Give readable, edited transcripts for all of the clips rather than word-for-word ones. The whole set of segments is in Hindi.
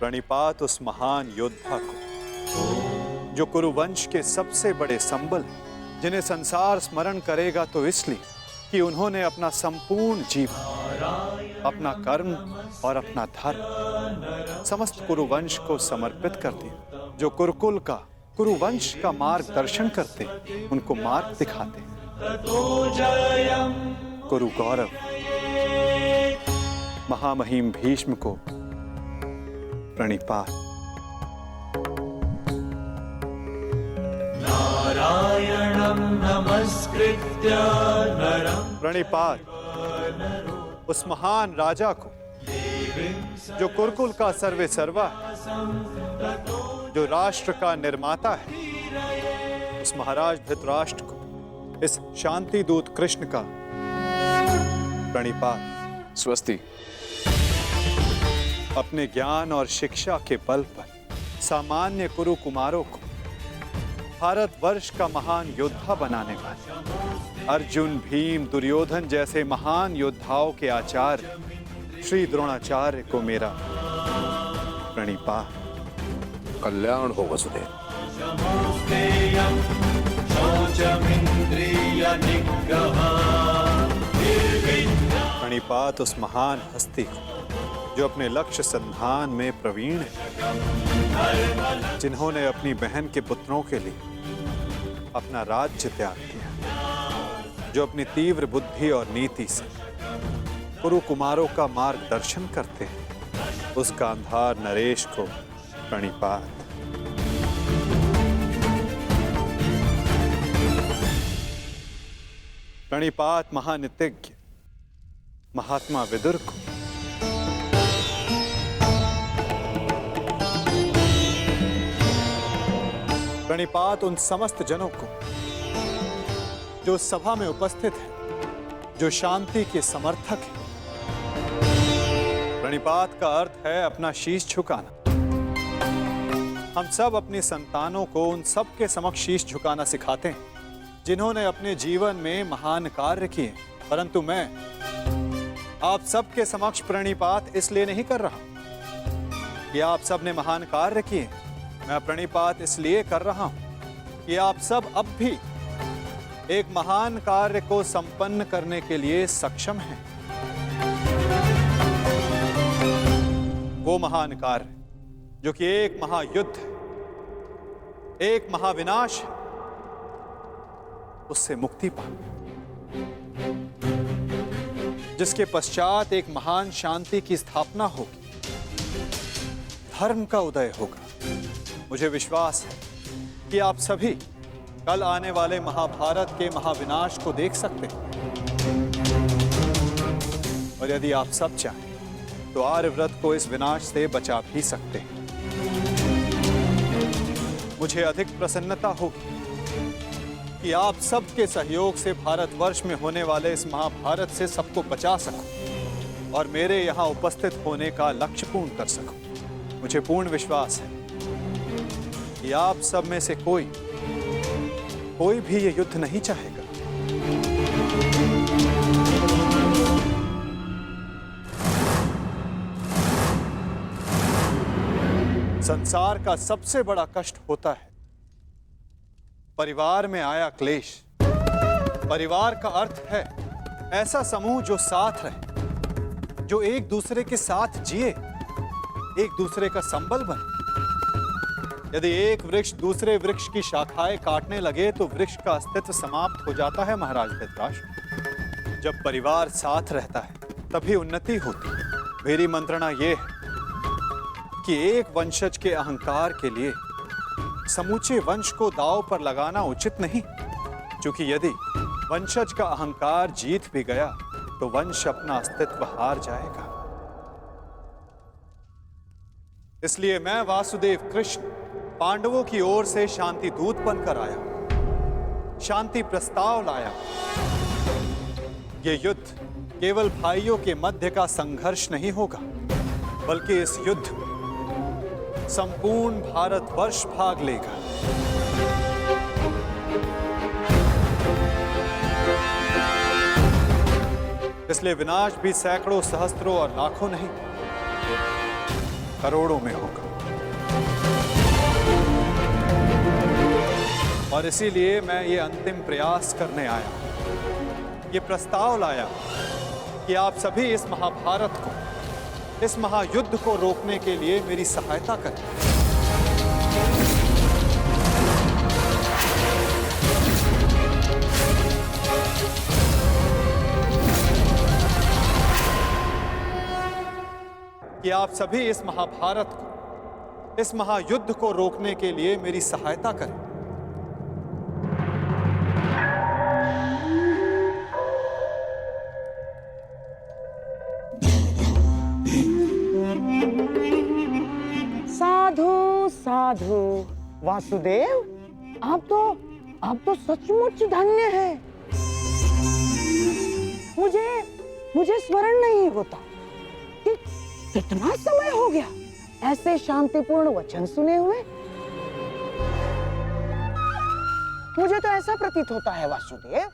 प्रणिपात उस महान योद्धा को जो कुरुवंश के सबसे बड़े संबल, जिन्हें संसार स्मरण करेगा तो इसलिए कि उन्होंने अपना संपूर्ण जीवन, अपना कर्म और अपना धर्म समस्त कुरुवंश को समर्पित कर दिया। जो कुरुकुल का, कुरुवंश का मार्गदर्शन करते, उनको मार्ग दिखाते। कुरु गौरव महामहिम भीष्म को प्रणिपात। नारायणं नमस्कृत्य नरं प्रणिपात उस महान राजा को जो कुरुकुल का सर्वे सर्वा है, जो राष्ट्र का निर्माता है, उस महाराज धृतराष्ट्र को, इस शांति दूत कृष्ण का प्रणिपात। स्वस्ति। अपने ज्ञान और शिक्षा के बल पर सामान्य कुरु कुमारों को भारतवर्ष का महान योद्धा बनाने वाले अर्जुन, भीम, दुर्योधन जैसे महान योद्धाओं के आचार्य श्री द्रोणाचार्य को मेरा प्रणिपात। कल्याण हो वसुदेव। प्रणिपात उस महान हस्ती को जो अपने लक्ष्य संधान में प्रवीण है, जिन्होंने अपनी बहन के पुत्रों के लिए अपना राज्य त्याग किया, जो अपनी तीव्र बुद्धि और नीति से कुरु कुमारों का मार्गदर्शन करते हैं, उस गांधार नरेश को प्रणिपात। प्रणिपात महानितिज्ञ महात्मा विदुर को। प्रणिपात उन समस्त जनों को जो सभा में उपस्थित हैं, जो शांति के समर्थक हैं। प्रणिपात का अर्थ है अपना शीश झुकाना। हम सब अपनी संतानों को उन सब के समक्ष शीश झुकाना सिखाते हैं जिन्होंने अपने जीवन में महान कार्य किए, परंतु मैं आप सबके समक्ष प्रणिपात इसलिए नहीं कर रहा कि आप सब ने महान कार्य किए। मैं प्रणिपात इसलिए कर रहा हूं कि आप सब अब भी एक महान कार्य को संपन्न करने के लिए सक्षम हैं। वो महान कार्य जो कि एक महायुद्ध है, एक महाविनाश है, उससे मुक्ति पा, जिसके पश्चात एक महान शांति की स्थापना होगी, धर्म का उदय होगा। मुझे विश्वास है कि आप सभी कल आने वाले महाभारत के महाविनाश को देख सकते हैं, और यदि आप सब चाहें तो आर्यव्रत को इस विनाश से बचा भी सकते हैं। मुझे अधिक प्रसन्नता होगी कि आप सबके सहयोग से भारतवर्ष में होने वाले इस महाभारत से सबको बचा सकूं और मेरे यहाँ उपस्थित होने का लक्ष्य पूर्ण कर सकूं। मुझे पूर्ण विश्वास है कि आप सब में से कोई भी ये युद्ध नहीं चाहेगा। संसार का सबसे बड़ा कष्ट होता है परिवार में आया क्लेश। परिवार का अर्थ है ऐसा समूह जो साथ रहे, जो एक दूसरे के साथ जिए, एक दूसरे का संबल बने। यदि एक वृक्ष दूसरे वृक्ष की शाखाएं काटने लगे तो वृक्ष का अस्तित्व समाप्त हो जाता है महाराज धृतराष्ट्र। जब परिवार साथ रहता है तभी उन्नति होती है। मेरी मंत्रणा यह है कि एक वंशज के अहंकार के लिए समूचे वंश को दांव पर लगाना उचित नहीं, क्योंकि यदि वंशज का अहंकार जीत भी गया तो वंश अपना अस्तित्व हार जाएगा। इसलिए मैं वासुदेव कृष्ण पांडवों की ओर से शांति दूत बनकर आया, शांति प्रस्ताव लाया। यह युद्ध केवल भाइयों के मध्य का संघर्ष नहीं होगा, बल्कि इस युद्ध में संपूर्ण भारतवर्ष भाग लेगा। इसलिए विनाश भी सैकड़ों, सहस्त्रों और लाखों नहीं, करोड़ों में होगा। और इसीलिए मैं ये अंतिम प्रयास करने आया, ये प्रस्ताव लाया कि आप सभी इस महाभारत को, इस महायुद्ध को रोकने के लिए मेरी सहायता करें। कि आप सभी इस महाभारत को, इस महायुद्ध को रोकने के लिए मेरी सहायता करें। साधु साधु। वासुदेव, आप तो सचमुच धन्य हैं। मुझे स्मरण नहीं होता कि कितना समय हो गया ऐसे शांतिपूर्ण वचन सुने हुए। मुझे तो ऐसा प्रतीत होता है वासुदेव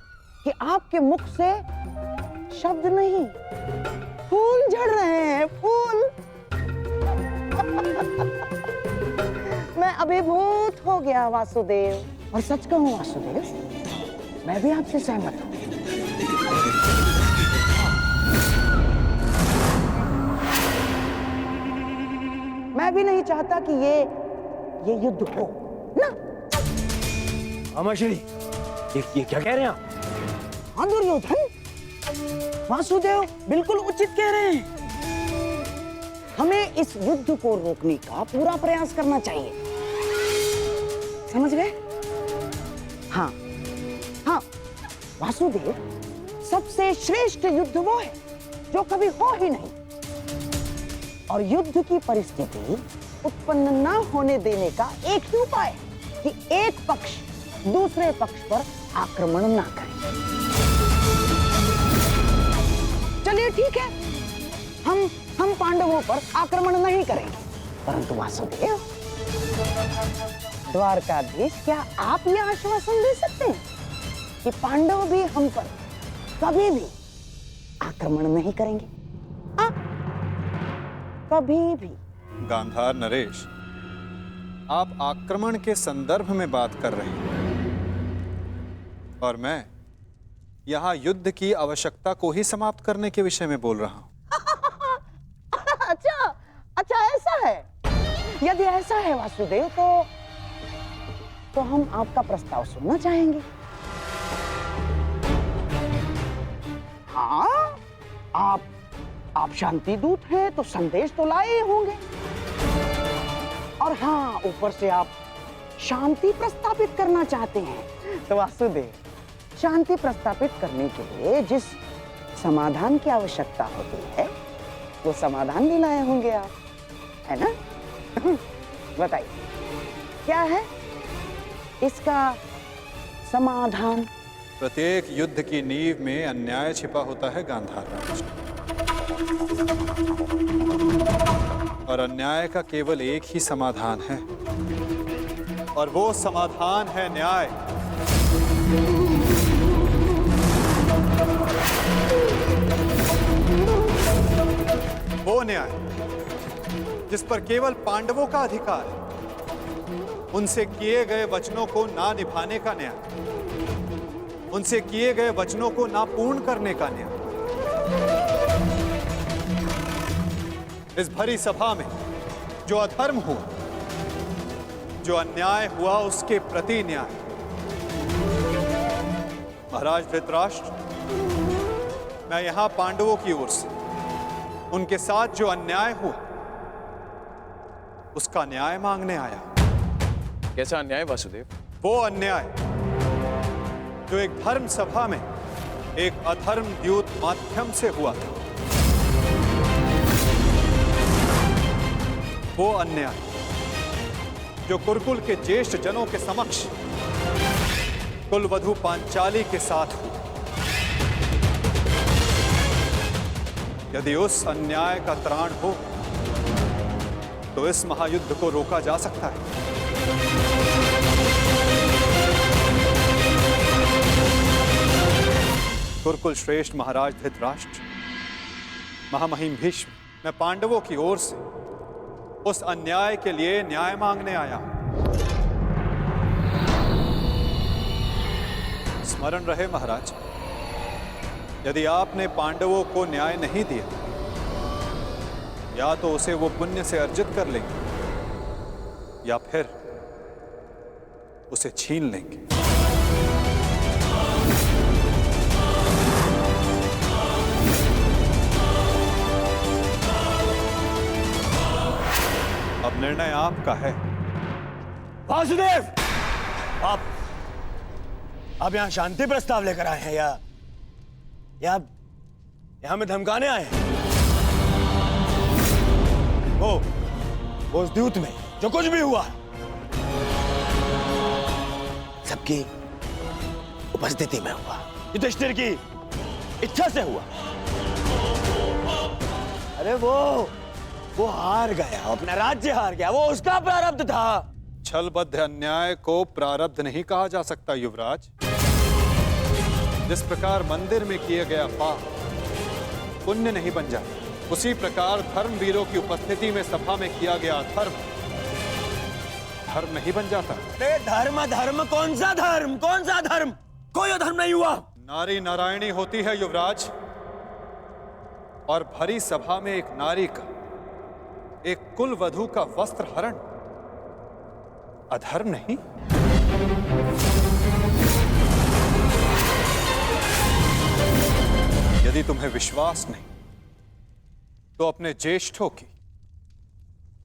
कि आपके मुख से शब्द नहीं, फूल झड़ रहे हैं, फूल। मैं अभिभूत हो गया वासुदेव। और सच कहूं वासुदेव, मैं भी आपसे सहमत हूं। मैं भी नहीं चाहता कि ये युद्ध हो ना। अमाशरी, ये क्या कह रहे हैं आप? हाँ दुर्योधन, वासुदेव बिल्कुल उचित कह रहे हैं। हमें इस युद्ध को रोकने का पूरा प्रयास करना चाहिए। समझ गए? हाँ हाँ वासुदेव, सबसे श्रेष्ठ युद्ध वो है जो कभी हो ही नहीं। और युद्ध की परिस्थिति उत्पन्न न होने देने का एक ही उपाय है कि एक पक्ष दूसरे पक्ष पर आक्रमण ना करे। चलिए ठीक है, हम पांडवों पर आक्रमण नहीं करेंगे। परंतु वासुदेव, द्वारकाधीश, क्या आप यह आश्वासन दे सकते हैं कि पांडव भी हम पर कभी भी आक्रमण नहीं करेंगे? कभी भी। गांधार नरेश, आप आक्रमण के संदर्भ में बात कर रहे हैं और मैं यहां युद्ध की आवश्यकता को ही समाप्त करने के विषय में बोल रहा हूं। अच्छा ऐसा है। यदि ऐसा है वासुदेव, तो हम आपका प्रस्ताव सुनना चाहेंगे। हाँ, आप शांति दूत हैं तो संदेश तो लाए होंगे। और हाँ, ऊपर से आप शांति प्रस्तापित करना चाहते हैं। तो वासुदेव, शांति प्रस्तापित करने के लिए जिस समाधान की आवश्यकता होती है, वो समाधान भी लाए होंगे आप, है ना? बताइए, क्या है इसका समाधान? प्रत्येक युद्ध की नींव में अन्याय छिपा होता है गांधार राज, और अन्याय का केवल एक ही समाधान है, और वो समाधान है न्याय। वो न्याय जिस पर केवल पांडवों का अधिकार है, उनसे किए गए वचनों को ना निभाने का न्याय, उनसे किए गए वचनों को ना पूर्ण करने का न्याय। इस भरी सभा में जो अधर्म हुआ, जो अन्याय हुआ, उसके प्रति न्याय। महाराज धृतराष्ट्र, मैं यहां पांडवों की ओर से उनके साथ जो अन्याय हुआ, उसका न्याय मांगने आया। कैसा अन्याय वासुदेव? वो अन्याय जो एक धर्म सभा में एक अधर्म द्यूत माध्यम से हुआ था। वो अन्याय जो कुरुकुल के ज्येष्ठ जनों के समक्ष कुलवधू पांचाली के साथ हुआ। यदि उस अन्याय का त्राण हो तो इस महायुद्ध को रोका जा सकता है। कुरुकुल श्रेष्ठ महाराज धृतराष्ट्र, महामहिम भीष्म, मैं पांडवों की ओर से उस अन्याय के लिए न्याय मांगने आया हूं। स्मरण रहे महाराज, यदि आपने पांडवों को न्याय नहीं दिया, या तो उसे वो पुण्य से अर्जित कर लेंगे या फिर उसे छीन लेंगे। अब निर्णय आपका है। वासुदेव, आप यहाँ शांति प्रस्ताव लेकर आए हैं या हमें धमकाने आए हैं? वो उस द्यूत में जो कुछ भी हुआ सबकी उपस्थिति में हुआ, युधिष्ठिर की इच्छा से हुआ। अरे वो हार गया, अपना राज्य हार गया, वो उसका प्रारब्ध था। छलबद्ध अन्याय को प्रारब्ध नहीं कहा जा सकता युवराज। जिस प्रकार मंदिर में किया गया पाप पुण्य नहीं बन जाता, उसी प्रकार धर्मवीरों की उपस्थिति में सभा में किया गया धर्म नहीं बन जाता। धर्म कौन सा धर्म? कोई धर्म नहीं हुआ। नारी नारायणी होती है युवराज, और भरी सभा में एक नारी का, एक कुल वधू का वस्त्र हरण अधर्म नहीं? यदि तुम्हें विश्वास नहीं तो अपने ज्येष्ठों की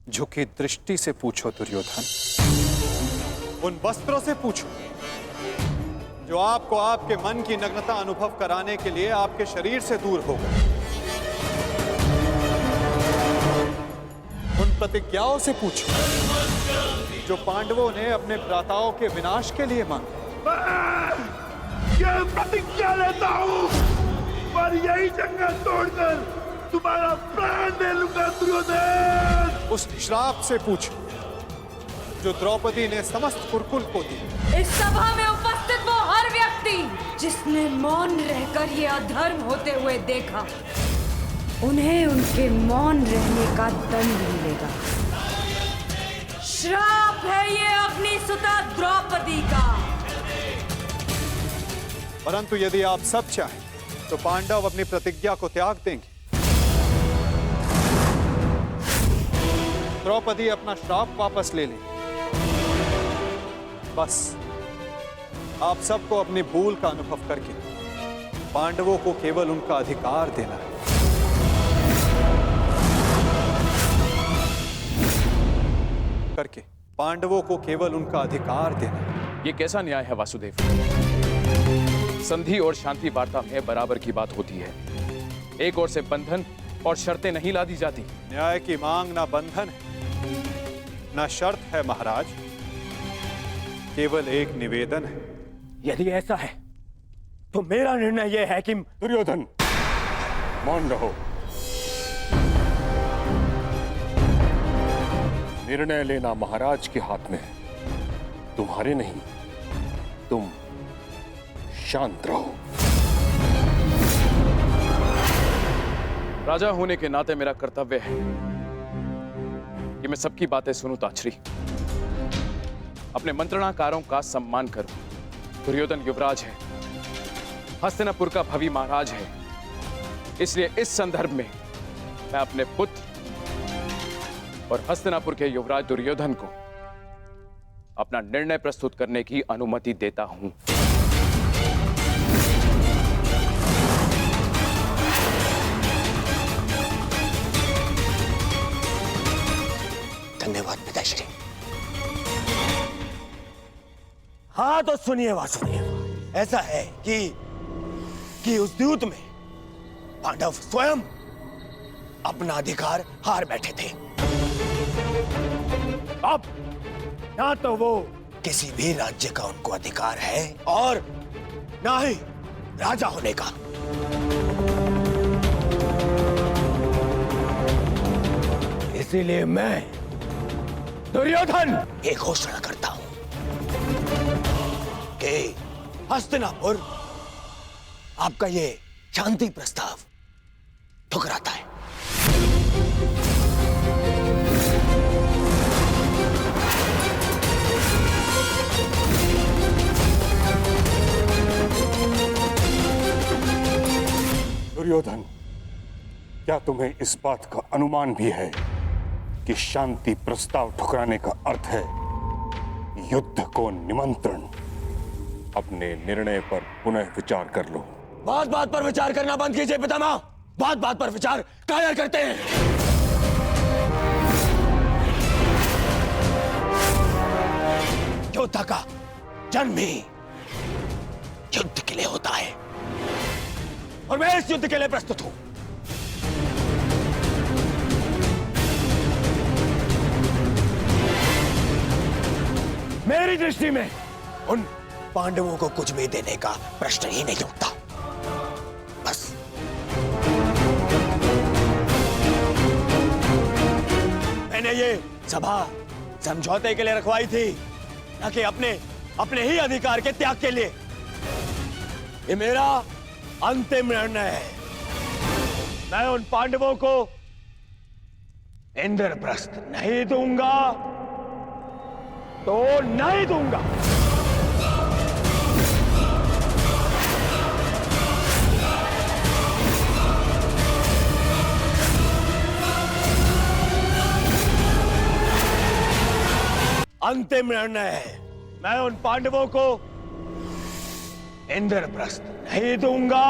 झुकी दृष्टि से पूछो दुर्योधन। उन वस्त्रों से पूछो जो आपको आपके मन की नग्नता अनुभव कराने के लिए आपके शरीर से दूर हो गए। उन प्रतिज्ञाओं से पूछो जो पांडवों ने अपने भ्राताओं के विनाश के लिए मांगी। मैं प्रतिज्ञा लेता हूं, पर यही जंगल तोड़कर तुम्हारा प्राण दे लूंगा दुर्योधन। उस श्राप से पूछो जो द्रौपदी ने समस्त कुरुकुल को दी। इस सभा में उपस्थित वो हर व्यक्ति जिसने मौन रहकर ये अधर्म होते हुए देखा, उन्हें उनके मौन रहने का दंड मिलेगा। श्राप है ये अग्निसुता द्रौपदी का। परंतु यदि आप सब चाहें तो पांडव अपनी प्रतिज्ञा को त्याग देंगे। द्रौपदी अपना श्राप वापस ले लेंगे। बस आप सबको अपनी भूल का अनुभव करके पांडवों को केवल उनका अधिकार देना है। करके पांडवों को केवल उनका अधिकार देना है। ये कैसा न्याय है वासुदेव? संधि और शांति वार्ता में बराबर की बात होती है। एक ओर से बंधन और शर्तें नहीं लादी जाती। न्याय की मांग ना बंधन है ना शर्त है महाराज, केवल एक निवेदन है। यदि ऐसा है तो मेरा निर्णय यह है कि दुर्योधन, मौन रहो। निर्णय लेना महाराज के हाथ में है, तुम्हारे नहीं। तुम शांत रहो। राजा होने के नाते मेरा कर्तव्य है कि मैं सबकी बातें सुनूं ताछरी, अपने मंत्रणाकारों का सम्मान करूं। दुर्योधन युवराज है, हस्तिनापुर का भवी महाराज है, इसलिए इस संदर्भ में मैं अपने पुत्र और हस्तिनापुर के युवराज दुर्योधन को अपना निर्णय प्रस्तुत करने की अनुमति देता हूं। धन्यवाद पिताश्री। हाँ तो सुनिए वासुदेव, ऐसा है कि उस द्यूत में पांडव स्वयं अपना अधिकार हार बैठे थे। अब ना तो वो किसी भी राज्य का उनको अधिकार है और ना ही राजा होने का। इसीलिए मैं दुर्योधन ये घोषणा करता हूं कि हस्तिनापुर आपका ये शांति प्रस्ताव ठुकराता है। दुर्योधन, क्या तुम्हें इस बात का अनुमान भी है कि शांति प्रस्ताव ठुकराने का अर्थ है युद्ध को निमंत्रण? अपने निर्णय पर पुनः विचार कर लो। बात बात पर विचार करना बंद कीजिए पितामह। बात बात पर विचार कायर करते हैं। योद्धा का जन्म ही युद्ध के लिए होता है और मैं इस युद्ध के लिए प्रस्तुत हूं। मेरी दृष्टि में उन पांडवों को कुछ भी देने का प्रश्न ही नहीं उठता। बस मैंने ये सभा समझौते के लिए रखवाई थी, न कि अपने ही अधिकार के त्याग के लिए। ये मेरा अंतिम निर्णय है। मैं उन पांडवों को इंद्रप्रस्थ नहीं दूंगा तो नहीं दूंगा। अंतिम निर्णय है। मैं उन पांडवों को इंद्रप्रस्थ नहीं दूंगा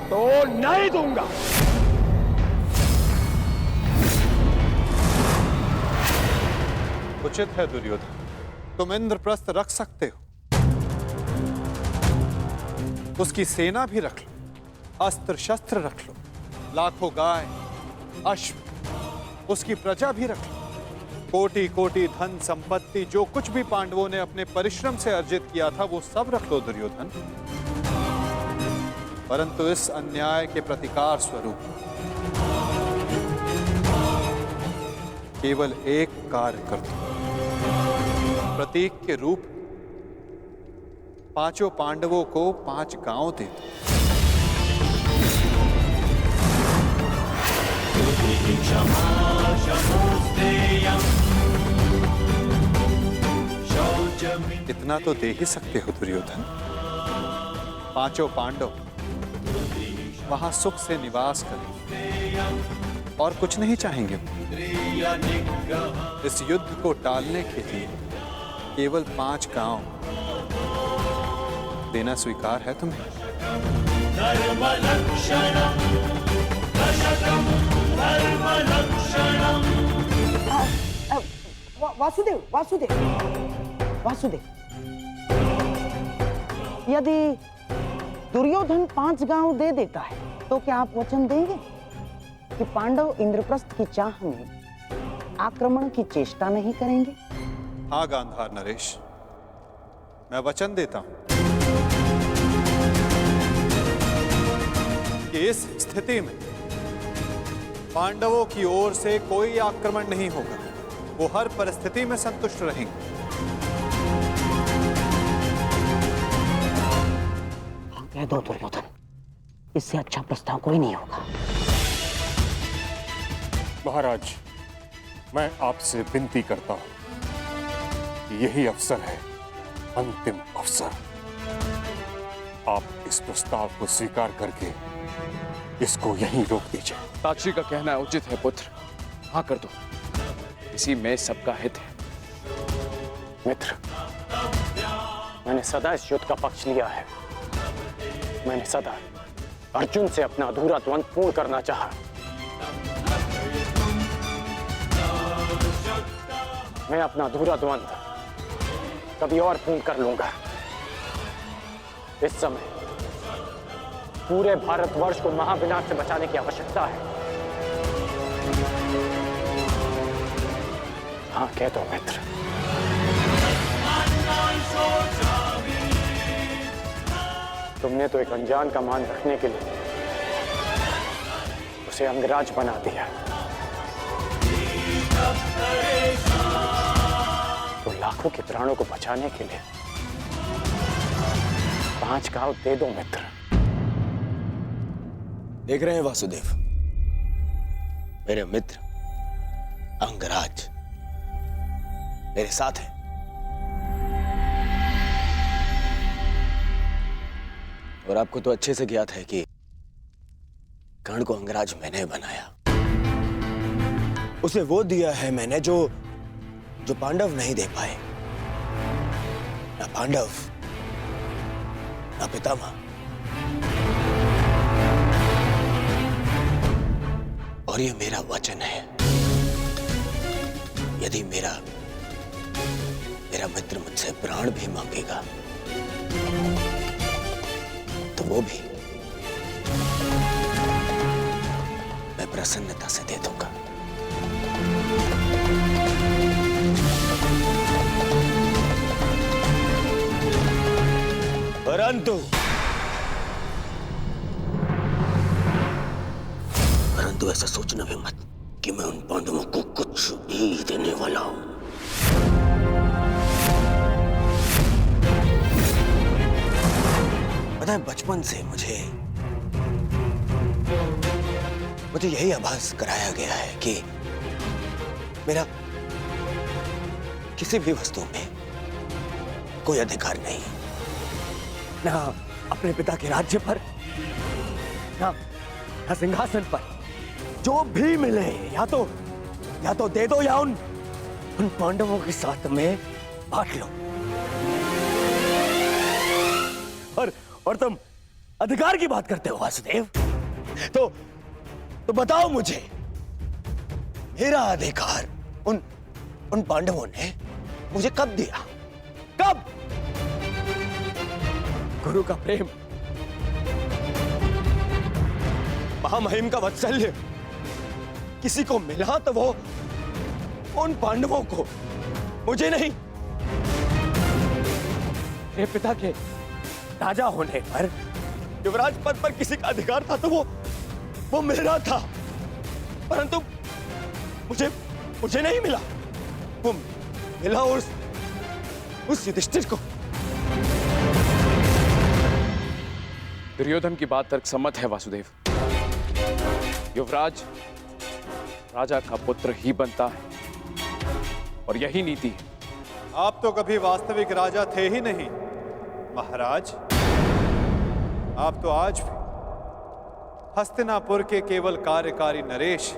तो नहीं दूंगा। उचित है दुर्योधन, तुम इंद्रप्रस्थ रख सकते हो। उसकी सेना भी रख लो, अस्त्र शस्त्र रख लो, लाखों गाय अश्व, उसकी प्रजा भी रख लो, कोटि कोटि धन संपत्ति, जो कुछ भी पांडवों ने अपने परिश्रम से अर्जित किया था वो सब रख लो दुर्योधन। परंतु इस अन्याय के प्रतिकार स्वरूप केवल एक कार्य कर दो। प्रतीक के रूप पांचों पांडवों को 5 गांव दे दो। इतना तो दे ही सकते हो दुर्योधन। 5 पांडव वहां सुख से निवास करें और कुछ नहीं चाहेंगे। इस युद्ध को टालने के लिए केवल 5 गांव देना स्वीकार है तुम्हें? वासुदेव वासुदेव वासुदेव, यदि दुर्योधन 5 गांव दे देता है तो क्या आप वचन देंगे कि पांडव इंद्रप्रस्थ की चाह में आक्रमण की चेष्टा नहीं करेंगे? हाँ गांधार नरेश, मैं वचन देता हूं कि इस स्थिति में पांडवों की ओर से कोई आक्रमण नहीं होगा। वो हर परिस्थिति में संतुष्ट रहेंगे। कह दो दुर्योधन, इससे अच्छा प्रस्ताव कोई नहीं होगा। महाराज, मैं आपसे विनती करता हूं कि यही अवसर है, अंतिम अवसर। आप इस प्रस्ताव को स्वीकार करके इसको यहीं रोक दीजिए। ताक्षी का कहना उचित है पुत्र, हाँ कर दो। इसी में सबका हित है। मित्र, मैंने सदा इस युद्ध का पक्ष लिया है। मैंने सदा अर्जुन से अपना अधूरा द्वंद्व पूर्ण करना चाहा। मैं अपना अधूरा द्वंद्व कभी और पूर्ण कर लूंगा। इस समय पूरे भारतवर्ष को महाविनाश से बचाने की आवश्यकता है। हाँ कह दो मित्र। तुमने तो एक अनजान का मान रखने के लिए उसे अंगराज बना दिया, तो लाखों के प्राणों को बचाने के लिए 5 गांव दे दो मित्र। देख रहे हैं वासुदेव, मेरे मित्र अंगराज मेरे साथ है। और आपको तो अच्छे से ज्ञात है कि कर्ण को अंगराज मैंने बनाया, उसे वो दिया है मैंने जो पांडव नहीं दे पाए। ना पांडव, ना पितामह। और ये मेरा वचन है, यदि मेरा मित्र मुझसे प्राण भी मांगेगा तो वो भी मैं प्रसन्नता से दे दूंगा। परंतु ऐसा सोचना भी मत कि मैं उन पांडवों को कुछ भी देने वाला हूं। पता है, बचपन से मुझे यही आभास कराया गया है कि मेरा किसी भी वस्तु में कोई अधिकार नहीं, ना अपने पिता के राज्य पर, ना सिंहासन पर। जो भी मिले या तो दे दो या उन पांडवों के साथ में बांट लो। और तुम अधिकार की बात करते हो वासुदेव, तो बताओ मुझे, मेरा अधिकार उन पांडवों ने मुझे कब दिया? कब? गुरु का प्रेम, महामहिम का वात्सल्य किसी को मिला तो वो उन पांडवों को, मुझे नहीं। मेरे पिता के राजा होने पर, युवराज पद पर किसी का अधिकार था तो वो मेरा था, परंतु मुझे नहीं मिला। वो मिला उस युधिष्ठिर को। दुर्योधन की बात तर्कसम्मत है वासुदेव। युवराज राजा का पुत्र ही बनता है और यही नीति है। आप तो कभी वास्तविक राजा थे ही नहीं महाराज। आप तो आज भी हस्तिनापुर के केवल कार्यकारी नरेश।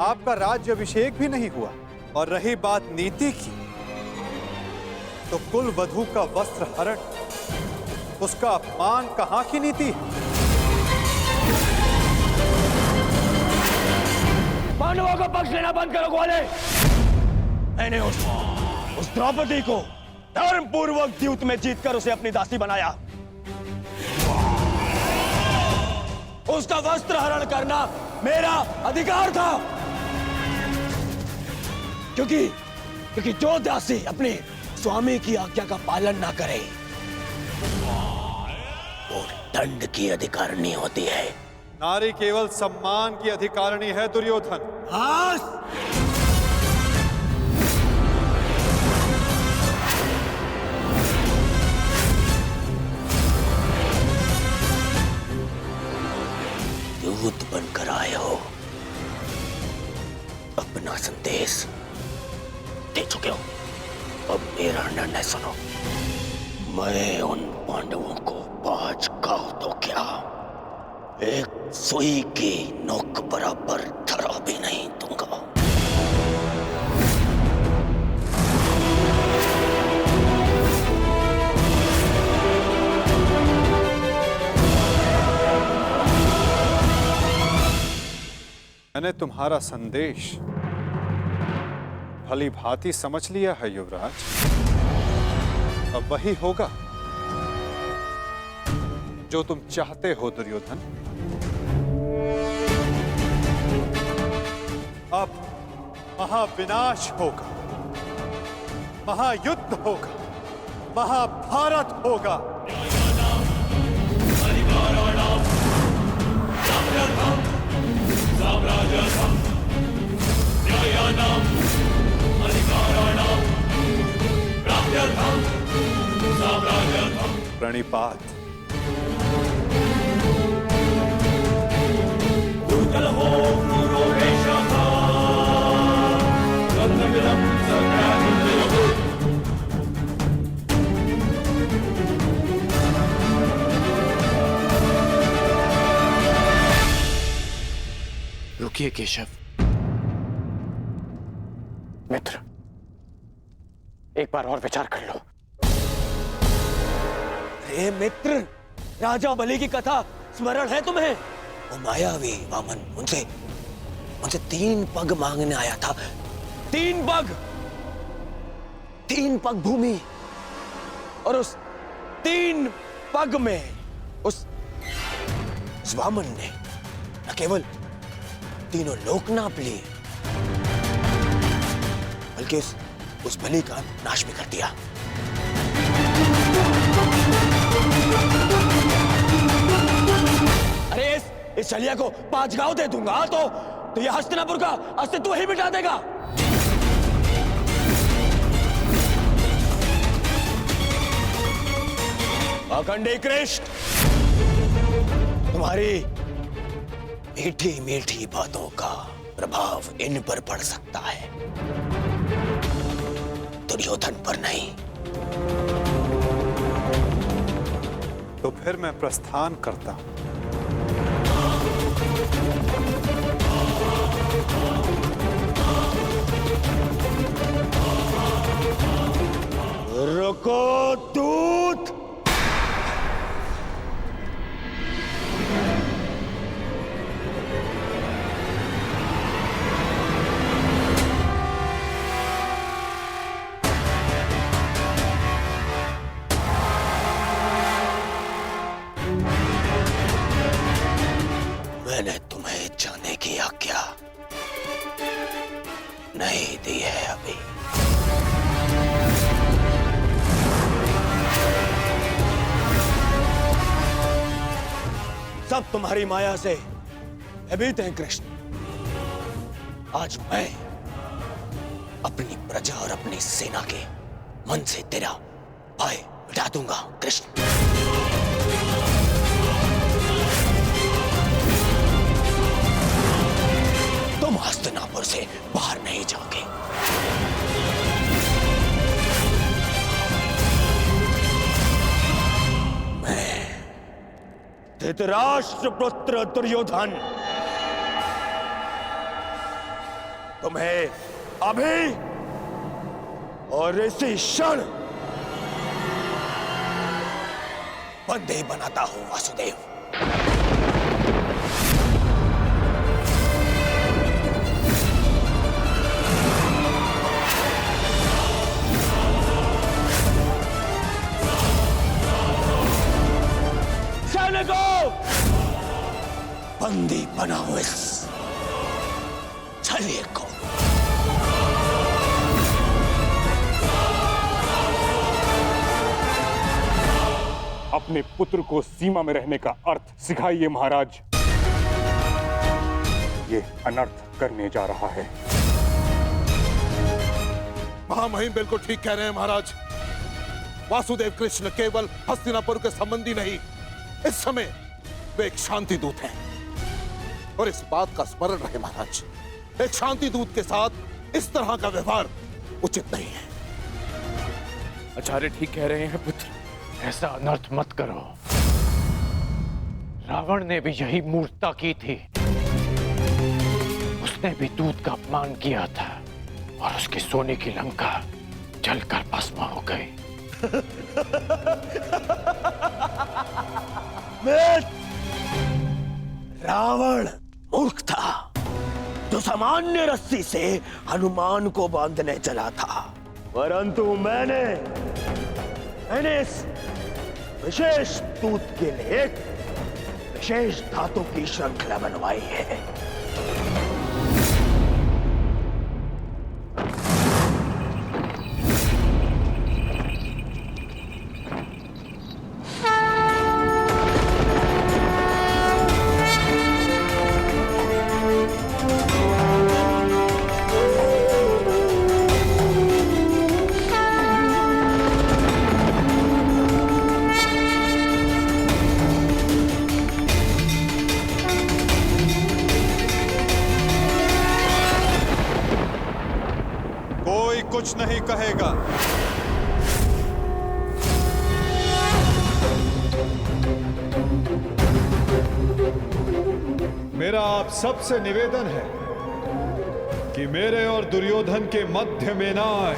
आपका राज्य अभिषेक भी नहीं हुआ। और रही बात नीति की, तो कुल वधू का वस्त्र हरण, उसका अपमान कहां की नीति है? पांडवों का पक्ष लेना बंद करो ग्वाले। मैंने उस द्रौपदी को धर्म पूर्वक द्यूत में जीतकर उसे अपनी दासी बनाया। उसका वस्त्र हरण करना मेरा अधिकार था, क्योंकि जो दासी अपने स्वामी की आज्ञा का पालन ना करे वो दंड की अधिकारिणी होती है। नारी केवल सम्मान की अधिकारिणी है दुर्योधन। दूत बनकर आए हो, अपना संदेश दे चुके हो। अब मेरा निर्णय सुनो। मैं उन पांडवों को 5 गांव तो क्या, एक सुई की नोक बराबर धरा भी नहीं दूंगा। मैंने तुम्हारा संदेश भली भांति समझ लिया है युवराज। अब वही होगा जो तुम चाहते हो दुर्योधन। अब महाविनाश होगा, महायुद्ध होगा, महाभारत होगा। प्रणिपात। रुकिए केशव। मित्र, एक बार और विचार कर लो। अरे मित्र, राजा बलि की कथा स्मरण है तुम्हें? वो मायावी वामन मुझसे 3 पग मांगने आया था। 3 पग भूमि, और उस 3 पग में उस वामन ने न केवल तीनों लोक नाप लिए, बल्कि उस बलि का नाश भी कर दिया। अरे इस शलिया को 5 गांव दे दूंगा तो यह हस्तिनापुर का अस्तित्व ही मिटा देगा। अखंडी कृष्ण, तुम्हारी मीठी मीठी बातों का प्रभाव इन पर पड़ सकता है, दुर्योधन पर नहीं। तो फिर मैं प्रस्थान करता हूं। रुको दूत। मैंने तुम्हें जाने की आज्ञा नहीं दी है अभी। सब तुम्हारी माया से भयभीत हैं कृष्ण। आज मैं अपनी प्रजा और अपनी सेना के मन से तेरा भय मिटा दूंगा कृष्ण। तुम हस्तिनापुर से बाहर नहीं जाओगे। मैं धृतराष्ट्र पुत्र दुर्योधन तुम्हें अभी और इसी क्षण बंदी बनाता हूं वासुदेव। बंदी बनाओ इस छलिए को। अपने पुत्र को सीमा में रहने का अर्थ सिखाइए महाराज। ये अनर्थ करने जा रहा है। महामहिम बिल्कुल ठीक कह रहे हैं महाराज। वासुदेव कृष्ण केवल हस्तिनापुर के संबंधी नहीं, इस समय वे एक शांति दूत हैं। और इस बात का स्मरण रहे महाराज, एक शांति दूत के साथ इस तरह का व्यवहार उचित नहीं है। आचार्य ठीक कह रहे हैं पुत्र। ऐसा अनर्थ मत करो। रावण ने भी यही मूर्खता की थी। उसने भी दूत का अपमान किया था और उसकी सोने की लंका जलकर भस्म हो गई। रावण मूर्ख था जो सामान्य रस्सी से हनुमान को बांधने चला था, परंतु मैंने इस विशेष दूत के लिए एक विशेष धातु की श्रृंखला बनवाई है। कुछ नहीं कहेगा। मेरा आप सबसे निवेदन है कि मेरे और दुर्योधन के मध्य में ना आए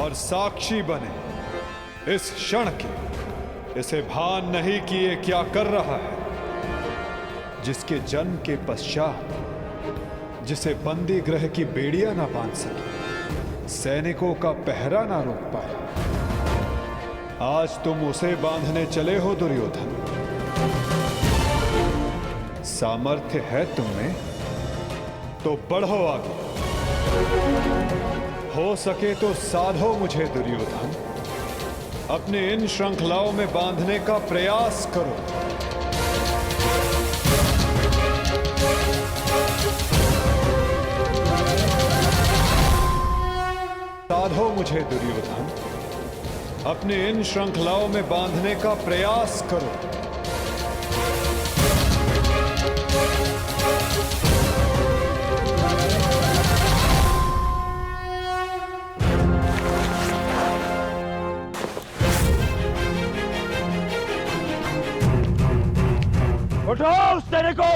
और साक्षी बने इस क्षण के। इसे भान नहीं कि ये क्या कर रहा है, जिसके जन्म के पश्चात जिसे बंदी गृह की बेड़ियां ना बांध सके, सैनिकों का पहरा ना रोक पाए, आज तुम उसे बांधने चले हो दुर्योधन। सामर्थ्य है तुम्हें तो बढ़ो आगे, हो सके तो साधो मुझे दुर्योधन, अपने इन श्रृंखलाओं में बांधने का प्रयास करो। साधो मुझे दुर्योधन, अपने इन श्रृंखलाओं में बांधने का प्रयास करो। उठो उस तेरे को।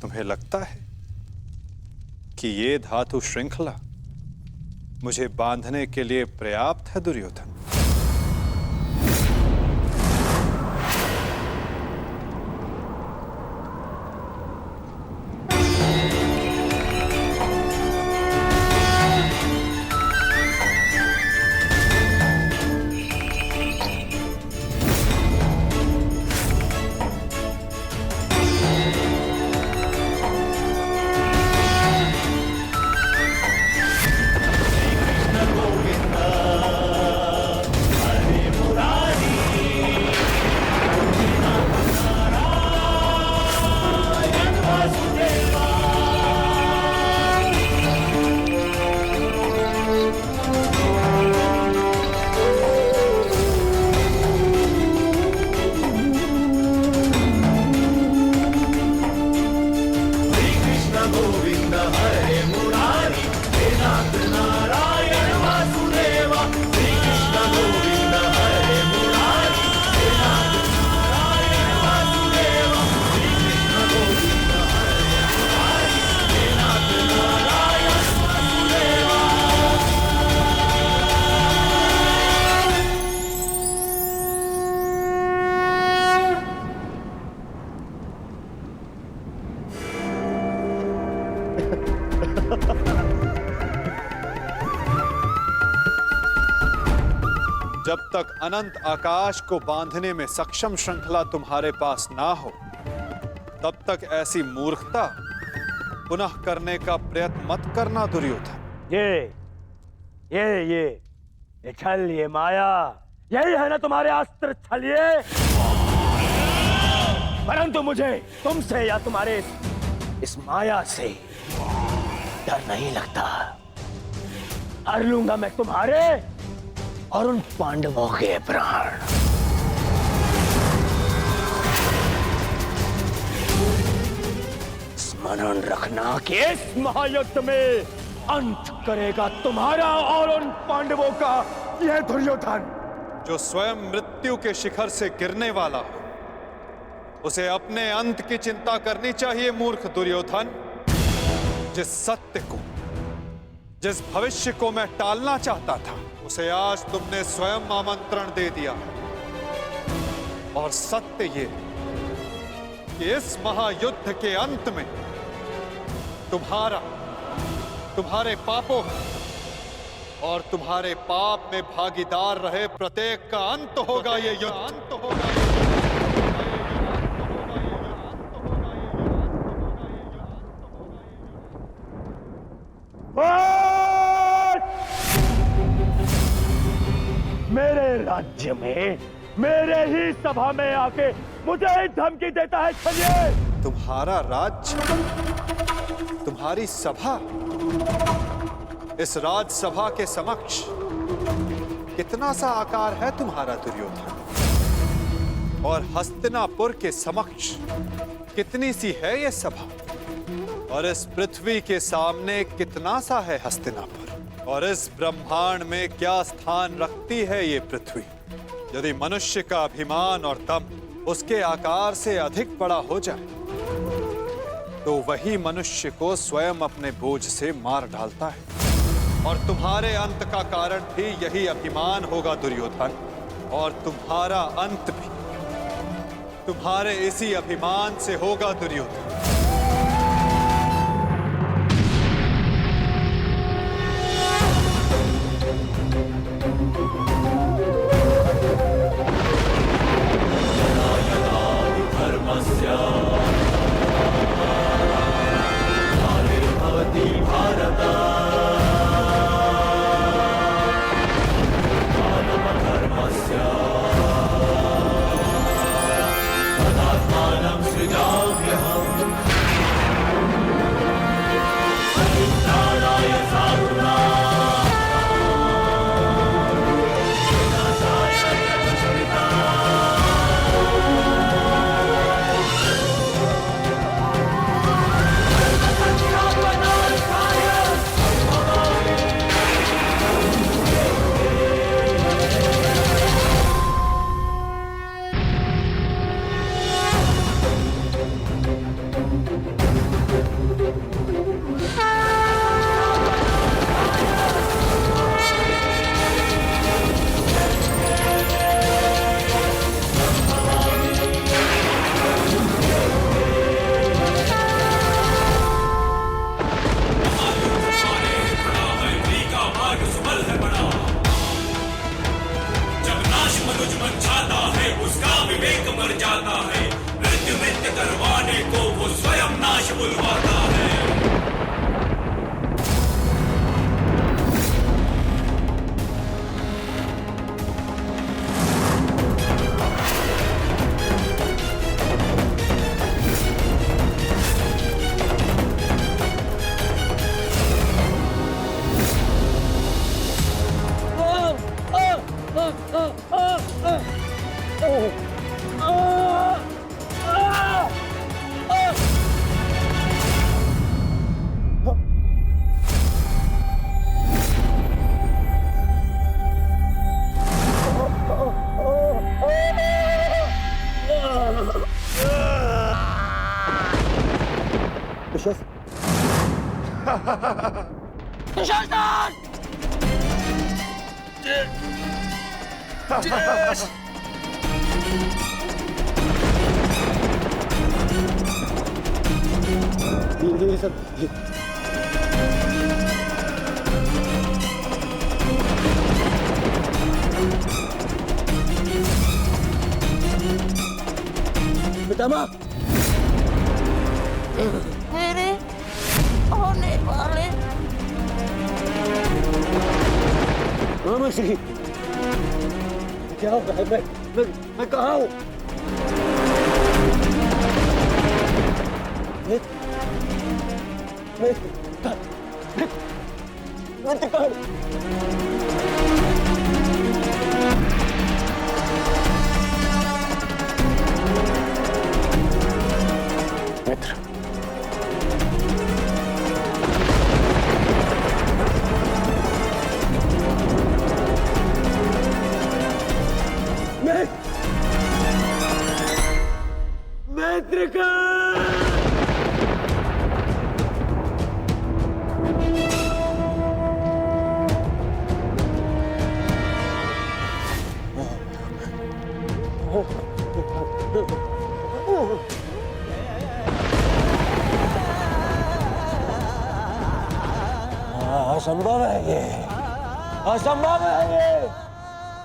तुम्हें लगता है कि ये धातु श्रृंखला मुझे बांधने के लिए पर्याप्त है दुर्योधन? जब तक अनंत आकाश को बांधने में सक्षम श्रृंखला तुम्हारे पास ना हो, तब तक ऐसी मूर्खता पुनः करने का प्रयत्न मत करना दुर्योधन। ये छल, ये माया, यही है ना तुम्हारे अस्त्र छल ये। परंतु मुझे तुमसे या तुम्हारे इस माया से डर नहीं लगता। हर लूंगा मैं तुम्हारे और उन पांडवों के प्राण। स्मरण रखना कि इस महायुद्ध में अंत करेगा तुम्हारा और उन पांडवों का यह दुर्योधन। जो स्वयं मृत्यु के शिखर से गिरने वाला हो, उसे अपने अंत की चिंता करनी चाहिए मूर्ख दुर्योधन। जिस सत्य को, जिस भविष्य को मैं टालना चाहता था, उसे आज तुमने स्वयं आमंत्रण दे दिया। और सत्य ये कि इस महायुद्ध के अंत में तुम्हारे पापों और तुम्हारे पाप में भागीदार रहे प्रत्येक का अंत होगा। ये युद्ध अंत होगा। मेरे राज्य में, मेरे ही सभा में आके मुझे ही धमकी देता है छलिए। तुम्हारा राज्य, तुम्हारी सभा, इस राजसभा के समक्ष कितना सा आकार है तुम्हारा दुर्योधन, और हस्तिनापुर के समक्ष कितनी सी है ये सभा, और इस पृथ्वी के सामने कितना सा है हस्तिनापुर, और इस ब्रह्मांड में क्या स्थान रखती है ये पृथ्वी। यदि मनुष्य का अभिमान और दम उसके आकार से अधिक बड़ा हो जाए तो वही मनुष्य को स्वयं अपने बोझ से मार डालता है, और तुम्हारे अंत का कारण भी यही अभिमान होगा दुर्योधन, और तुम्हारा अंत भी तुम्हारे इसी अभिमान से होगा दुर्योधन। पितामह, मेरे होने वाले मामा श्री, क्या हो रहा है? मैं कहाँ हूँ? मित्र, मित्र का असंभव है ये, असंभव है ये।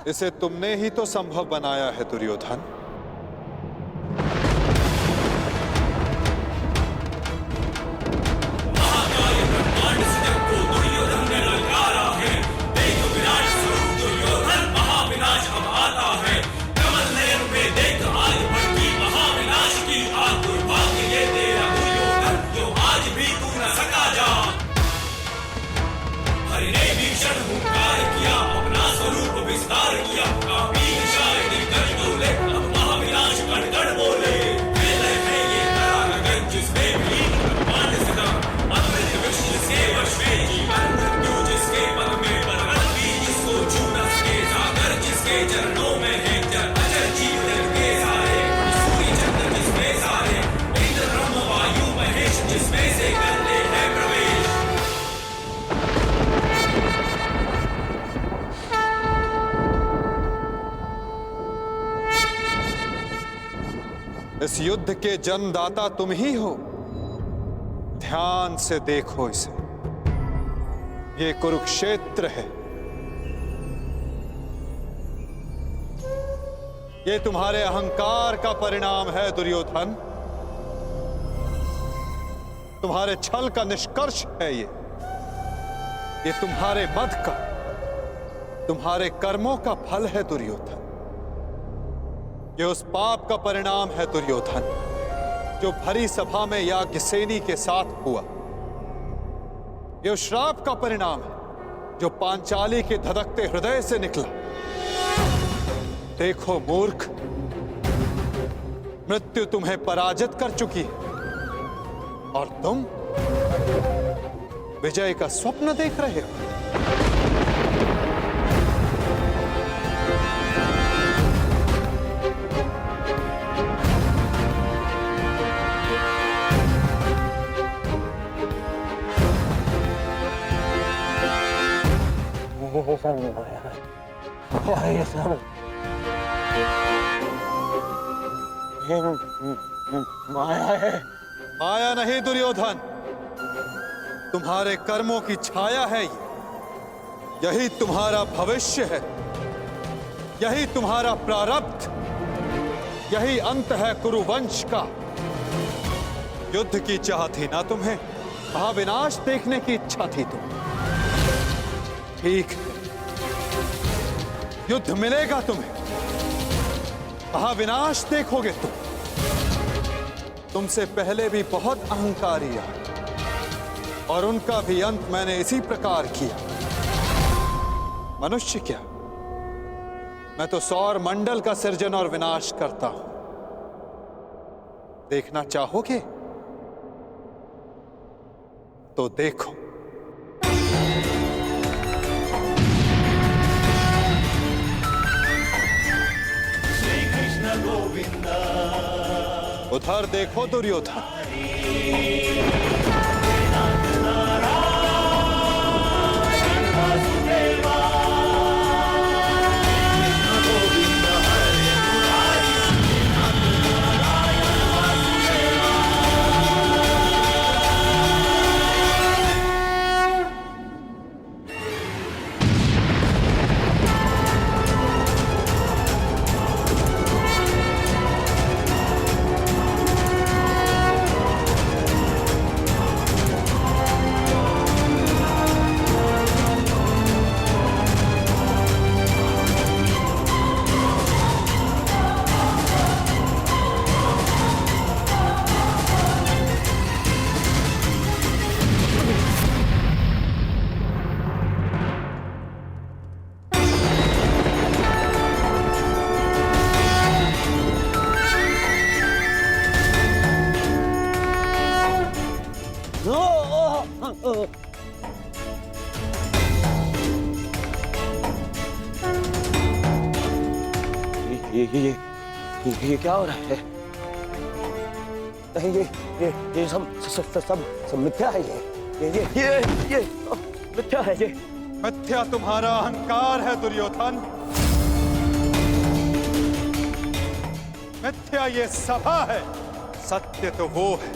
इसे तुमने ही तो संभव बनाया है दुर्योधन। महाविनाश अब आता है, कमल नयन में देख आज भड़की इस युद्ध के जन्मदाता तुम ही हो। ध्यान से देखो इसे, ये कुरुक्षेत्र है। ये तुम्हारे अहंकार का परिणाम है दुर्योधन। तुम्हारे छल का निष्कर्ष है ये तुम्हारे मद का, तुम्हारे कर्मों का फल है दुर्योधन। ये उस पाप का परिणाम है दुर्योधन जो भरी सभा में याज्ञसेनी के साथ हुआ। ये उस श्राप का परिणाम है जो पांचाली के धधकते हृदय से निकला। देखो मूर्ख, मृत्यु तुम्हें पराजित कर चुकी है और तुम विजय का स्वप्न देख रहे हो। माया है। माया नहीं दुर्योधन, तुम्हारे कर्मों की छाया है ये। यही तुम्हारा भविष्य है, यही तुम्हारा प्रारब्ध, यही अंत है कुरुवंश का। युद्ध की चाह थी ना तुम्हें, महाविनाश देखने की इच्छा थी तुम्हें। ठीक है, युद्ध मिलेगा तुम्हें, महाविनाश देखोगे तुम। तुमसे पहले भी बहुत अहंकारी आए और उनका भी अंत मैंने इसी प्रकार किया। मनुष्य क्या, मैं तो सौर मंडल का सृजन और विनाश करता हूं। देखना चाहोगे तो देखो। उधर देखो दुर्योधन। ये क्या हो रहा है? ये सब मिथ्या है। ये मिथ्या है। ये मिथ्या तुम्हारा अहंकार है दुर्योधन। मिथ्या ये सभा है। सत्य तो वो है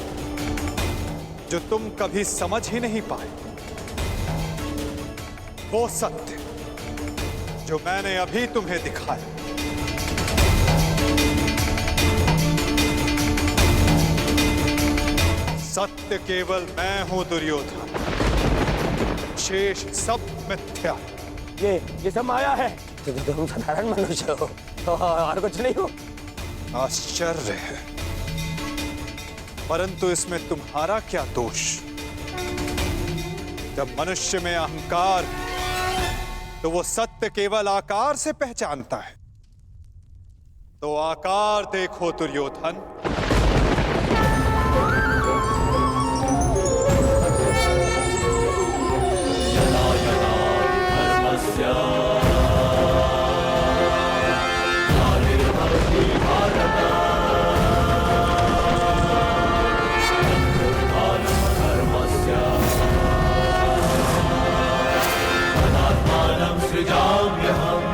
जो तुम कभी समझ ही नहीं पाए। वो सत्य जो मैंने अभी तुम्हें दिखाया। सत्य केवल मैं हूं दुर्योधन, शेष सब मिथ्या। ये सब माया है। तुम साधारण मनुष्य हो और कुछ नहीं हो। आश्चर्य है, परंतु इसमें तुम्हारा क्या दोष? जब मनुष्य में अहंकार तो वो सत्य केवल आकार से पहचानता है। तो आकार देखो दुर्योधन। सृजाम्यहम्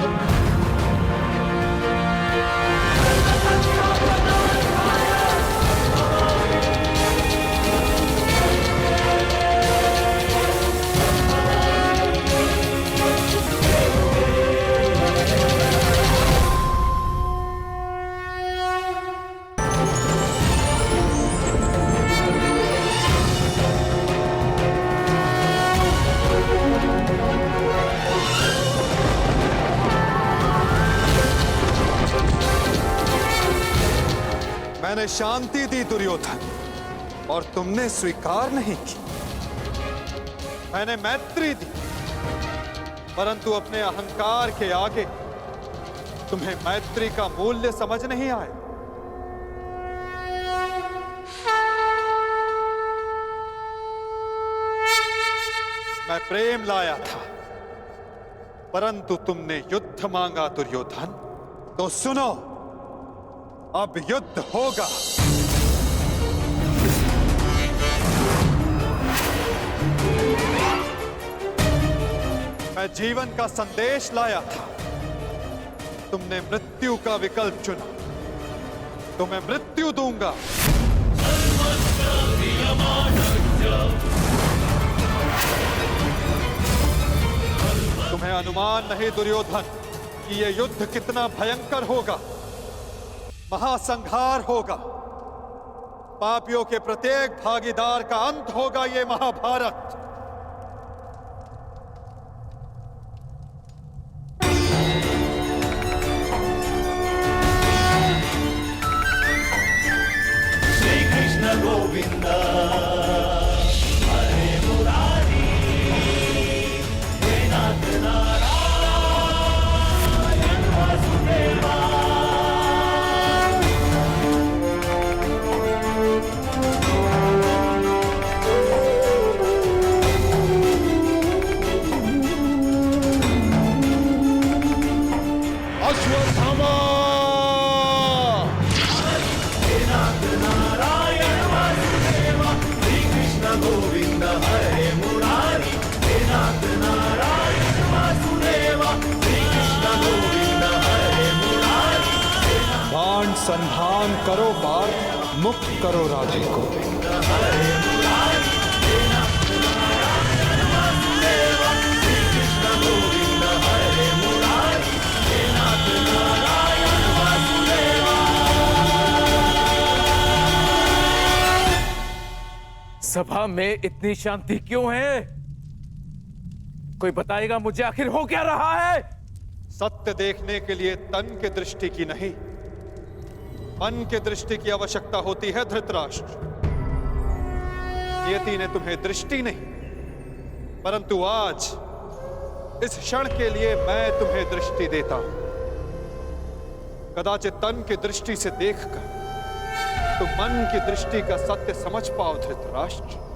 मैंने शांति दी दुर्योधन, और तुमने स्वीकार नहीं की। मैंने मैत्री दी, परंतु अपने अहंकार के आगे तुम्हें मैत्री का मूल्य समझ नहीं आया। मैं प्रेम लाया था, परंतु तुमने युद्ध मांगा दुर्योधन। तो सुनो, अब युद्ध होगा। मैं जीवन का संदेश लाया था, तुमने मृत्यु का विकल्प चुना, तो मैं मृत्यु दूंगा। तुम्हें अनुमान नहीं दुर्योधन कि यह युद्ध कितना भयंकर होगा। महासंहार होगा, पापियों के प्रत्येक भागीदार का अंत होगा यह महाभारत। श्री कृष्ण गोविंद हरे मुरारी, हे नाथ नारायण वासुदेवा। अश्वत्थामा! हे नाथ नारायण वासुदेवा, श्री कृष्ण गोविंद हरे मुरारी, हे नाथ नारायण वासुदेवा, श्री कृष्ण गोविंद हरे मुरारी। बाण संधान करो पार्थ, मुक्त करो राधे को। सभा में इतनी शांति क्यों है? कोई बताएगा मुझे आखिर हो क्या रहा है? सत्य देखने के लिए तन के दृष्टि की नहीं, मन के दृष्टि की आवश्यकता होती है धृतराष्ट्र। नियति ने तुम्हें दृष्टि नहीं, परंतु आज इस क्षण के लिए मैं तुम्हें दृष्टि देता हूं। कदाचित तन की दृष्टि से देखकर तो मन की दृष्टि का सत्य समझ पाओ धृतराष्ट्र।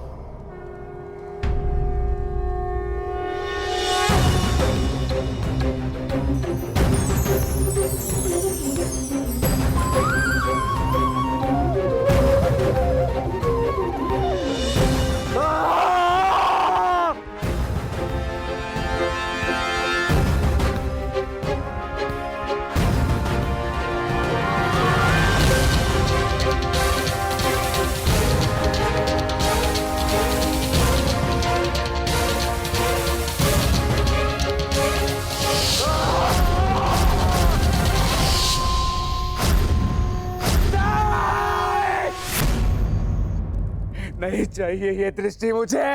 नहीं चाहिए ये दृष्टि मुझे,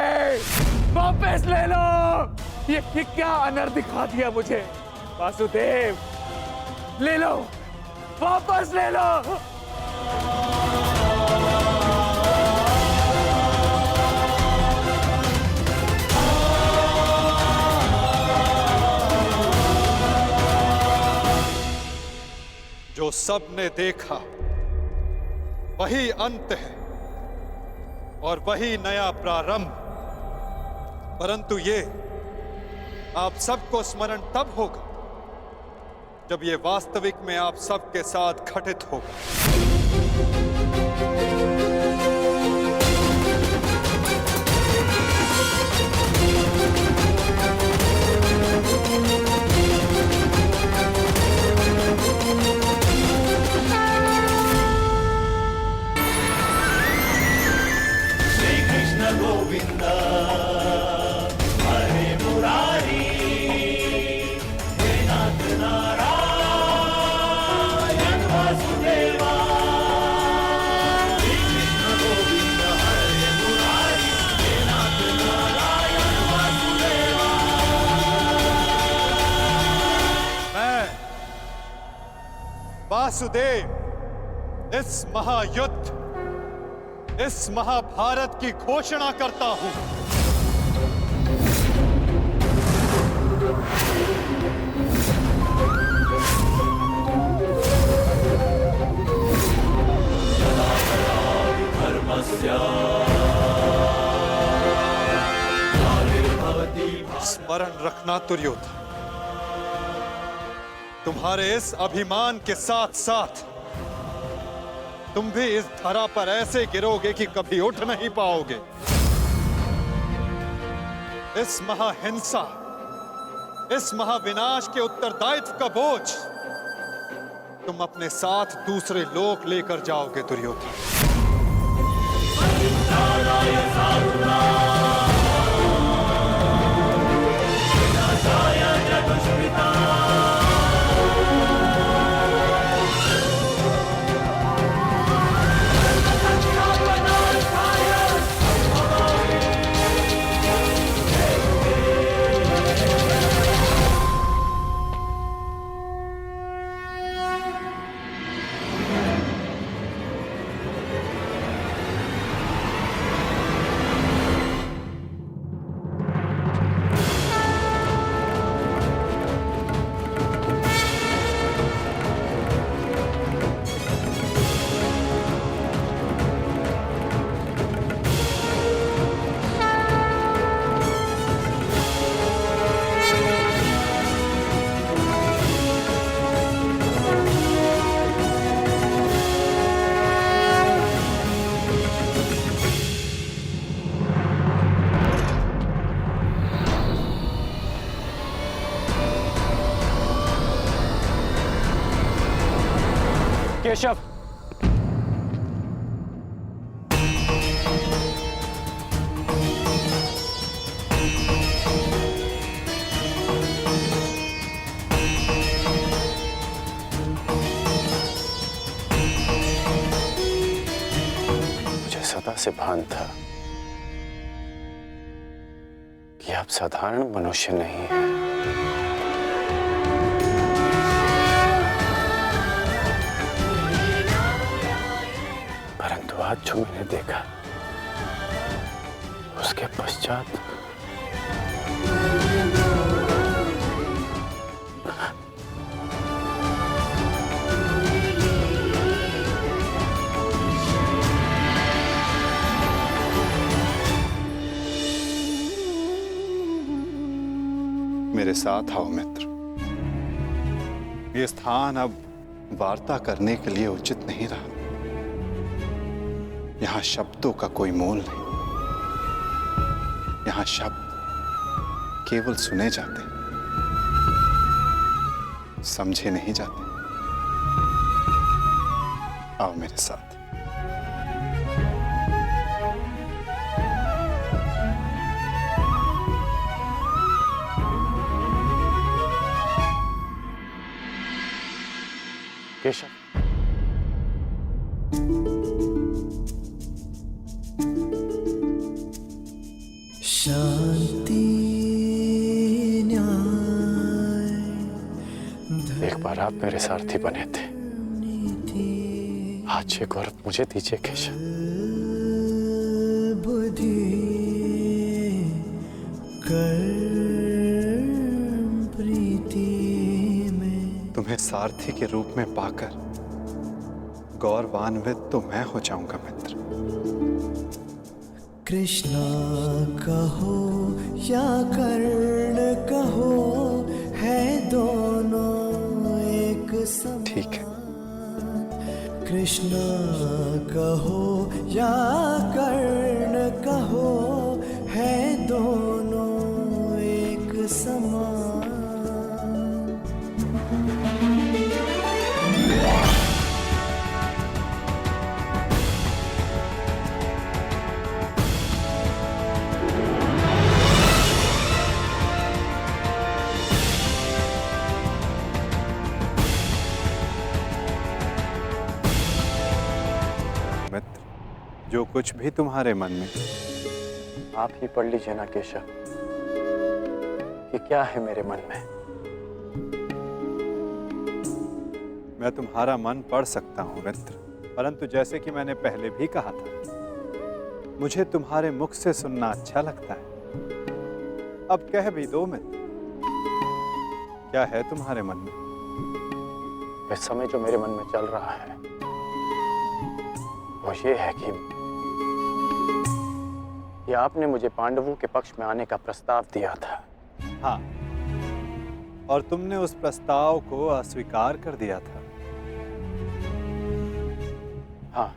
वापस ले लो। ये क्या अनर्थ दिखा दिया मुझे। वासुदेव, ले लो, वापस ले लो। जो सबने देखा वही अंत है और वही नया प्रारंभ। परंतु ये आप सबको स्मरण तब होगा जब ये वास्तविक में आप सबके साथ घटित होगा। गोविंद हरे मुरारी, हे नाथ नारायण वासुदेवा। श्री कृष्ण गोविंद हरे मुरारी, हे नाथ नारायण वासुदेवा। मैं वासुदेव इस महायुद्ध, इस महाभारत की घोषणा करता हूं। स्मरण रखना दुर्योधन, तुम्हारे इस अभिमान के साथ साथ तुम भी इस धरा पर ऐसे गिरोगे कि कभी उठ नहीं पाओगे। इस महाहिंसा, इस महाविनाश के उत्तरदायित्व का बोझ तुम अपने साथ दूसरे लोक लेकर जाओगे दुर्योधन। केशव, मुझे सदा से भान था कि आप साधारण मनुष्य नहीं हैं। परंतु आज जो मैंने देखा उसके पश्चात मेरे साथ आओ मित्र। ये स्थान अब वार्ता करने के लिए उचित नहीं रहा। यहां शब्दों का कोई मोल नहीं। यहां शब्द केवल सुने जाते, समझे नहीं जाते। आओ मेरे साथ। केशव, शांति न्याय, एक बार आप मेरे सारथी बने थे, आज ये गौरव मुझे दीजिए केशव। बुद्धि कर्म प्रीति में। तुम्हें सारथी के रूप में पाकर गौरवान्वित तो मैं हो जाऊंगा मित्र। कृष्णा कहो या कर्ण कहो, है दोनों एक समान। ठीक है। कृष्णा कहो या कर्ण कहो, है दोनों एक समान। मित्र, जो कुछ भी तुम्हारे मन में, आप ही पढ़ लीजिए ना केशव, कि क्या है मेरे मन में। मैं तुम्हारा मन पढ़ सकता हूं मित्र, परंतु जैसे कि मैंने पहले भी कहा था, मुझे तुम्हारे मुख से सुनना अच्छा लगता है। अब कह भी दो मित्र, क्या है तुम्हारे मन में? इस समय जो मेरे मन में चल रहा है वो ये है कि आपने मुझे पांडवों के पक्ष में आने का प्रस्ताव दिया था। हाँ, और तुमने उस प्रस्ताव को अस्वीकार कर दिया था। हाँ,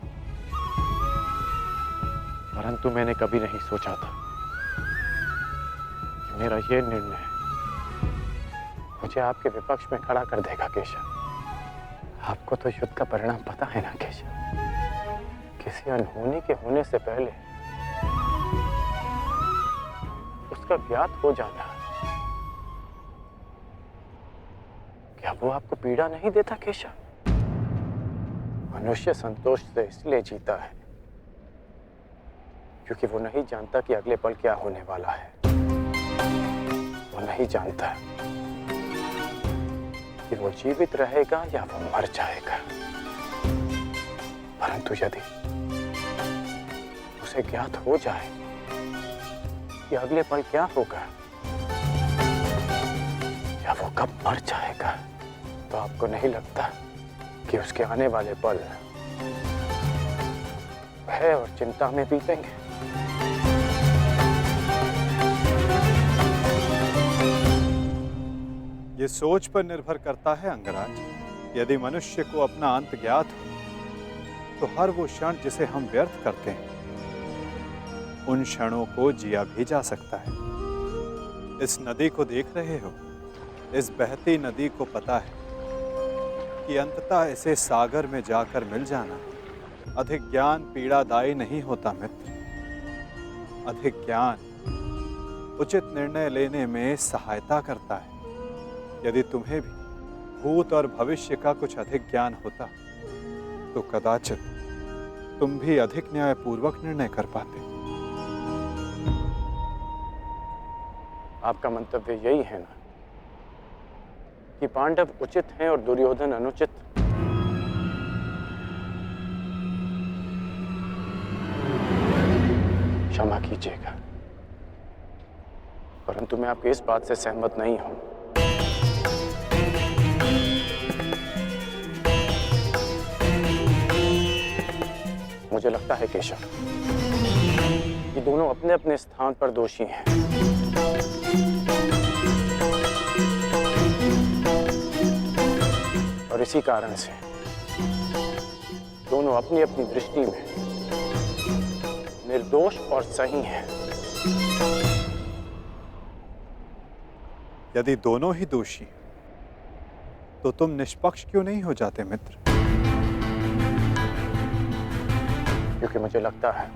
परंतु मैंने कभी नहीं सोचा था कि मेरा ये निर्णय मुझे आपके विपक्ष में खड़ा कर देगा। केशव, आपको तो युद्ध का परिणाम पता है ना केशव। किसी अनहोनी के होने से पहले उसका ज्ञात हो जाना, क्या वो आपको पीड़ा नहीं देता केशव? मनुष्य संतोष से इसलिए जीता है क्योंकि वो नहीं जानता कि अगले पल क्या होने वाला है। वो नहीं जानता कि वो जीवित रहेगा या वो मर जाएगा। परंतु यदि उसे ज्ञात हो जाए कि अगले पल क्या होगा या वो कब मर जाएगा, तो आपको नहीं लगता कि उसके आने वाले पल भय और चिंता में बीतेंगे? ये सोच पर निर्भर करता है अंगराज। यदि मनुष्य को अपना अंत ज्ञात हो तो हर वो क्षण जिसे हम व्यर्थ करते हैं, उन क्षणों को जिया भी जा सकता है। इस नदी को देख रहे हो? इस बहती नदी को पता है कि अंततः इसे सागर में जाकर मिल जाना। अधिक ज्ञान पीड़ादायी नहीं होता मित्र। अधिक ज्ञान उचित निर्णय लेने में सहायता करता है। यदि तुम्हें भी भूत और भविष्य का कुछ अधिक ज्ञान होता तो कदाचित तुम भी अधिक न्यायपूर्वक निर्णय कर पाते। आपका मंतव्य यही है ना कि पांडव उचित हैं और दुर्योधन अनुचित? क्षमा कीजिएगा, परंतु मैं आपकी इस बात से सहमत नहीं हूं। मुझे लगता है केशव कि दोनों अपने अपने स्थान पर दोषी हैं। और इसी कारण से दोनों अपनी अपनी दृष्टि में निर्दोष और सही हैं। यदि दोनों ही दोषी हैं, तो तुम निष्पक्ष क्यों नहीं हो जाते मित्र? क्योंकि मुझे लगता है